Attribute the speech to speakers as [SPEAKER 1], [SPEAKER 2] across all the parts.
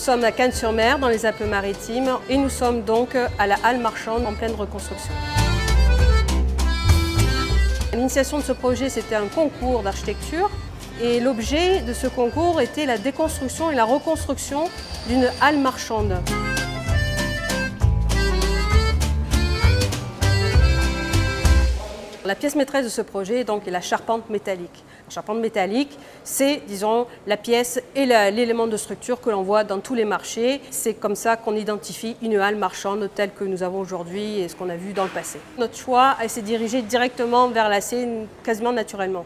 [SPEAKER 1] sommes à Cannes-sur-Mer, dans les Alpes-Maritimes, et nous sommes donc à la halle marchande en pleine reconstruction. L'initiation de ce projet, c'était un concours d'architecture, et l'objet de ce concours était la déconstruction et la reconstruction d'une halle marchande. La pièce maîtresse de ce projet donc, est la charpente métallique. La charpente métallique, c'est, disons, la pièce et l'élément de structure que l'on voit dans tous les marchés. C'est comme ça qu'on identifie une halle marchande telle que nous avons aujourd'hui et ce qu'on a vu dans le passé. Notre choix s'est dirigé directement vers l'acier, quasiment naturellement.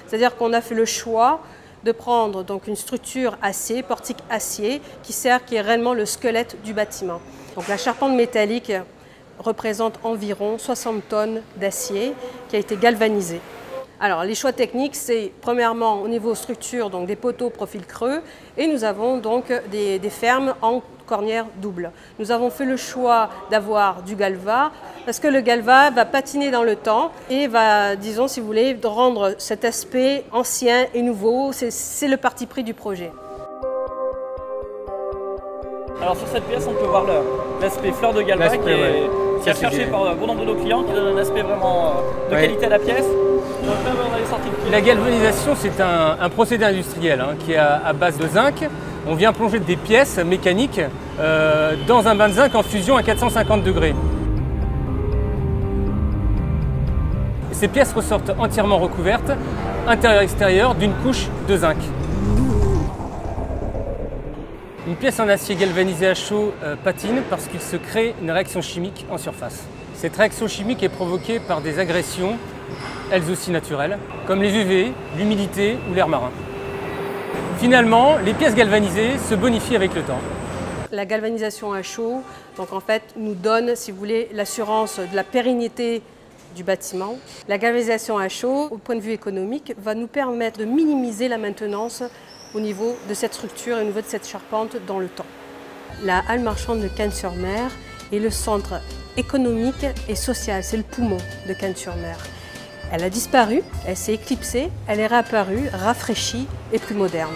[SPEAKER 1] C'est-à-dire qu'on a fait le choix de prendre donc, une structure acier, portique acier, qui est réellement le squelette du bâtiment. Donc, la charpente métallique représente environ 60 tonnes d'acier qui a été galvanisé. Alors les choix techniques, c'est premièrement au niveau structure, donc des poteaux profil creux, et nous avons donc des fermes en cornière double. Nous avons fait le choix d'avoir du galva, parce que le galva va patiner dans le temps et va, disons si vous voulez, rendre cet aspect ancien et nouveau. C'est le parti pris du projet.
[SPEAKER 2] Alors sur cette pièce, on peut voir l'aspect fleur de galva qui est recherché par bon nombre de nos clients, qui donne un aspect vraiment de qualité à la pièce. Donc là, on a les sorties de prix.
[SPEAKER 3] La galvanisation, c'est un procédé industriel qui est à base de zinc. On vient plonger des pièces mécaniques dans un bain de zinc en fusion à 450 degrés. Ces pièces ressortent entièrement recouvertes, intérieur-extérieur, d'une couche de zinc. Une pièce en acier galvanisé à chaud patine parce qu'il se crée une réaction chimique en surface. Cette réaction chimique est provoquée par des agressions, elles aussi naturelles, comme les UV, l'humidité ou l'air marin. Finalement, les pièces galvanisées se bonifient avec le temps.
[SPEAKER 1] La galvanisation à chaud, donc en fait, nous donne, si vous voulez, l'assurance de la pérennité du bâtiment. La galvanisation à chaud, au point de vue économique, va nous permettre de minimiser la maintenance au niveau de cette structure et au niveau de cette charpente dans le temps. La halle marchande de Cannes-sur-Mer est le centre économique et social, c'est le poumon de Cannes-sur-Mer. Elle a disparu, elle s'est éclipsée, elle est réapparue, rafraîchie et plus moderne.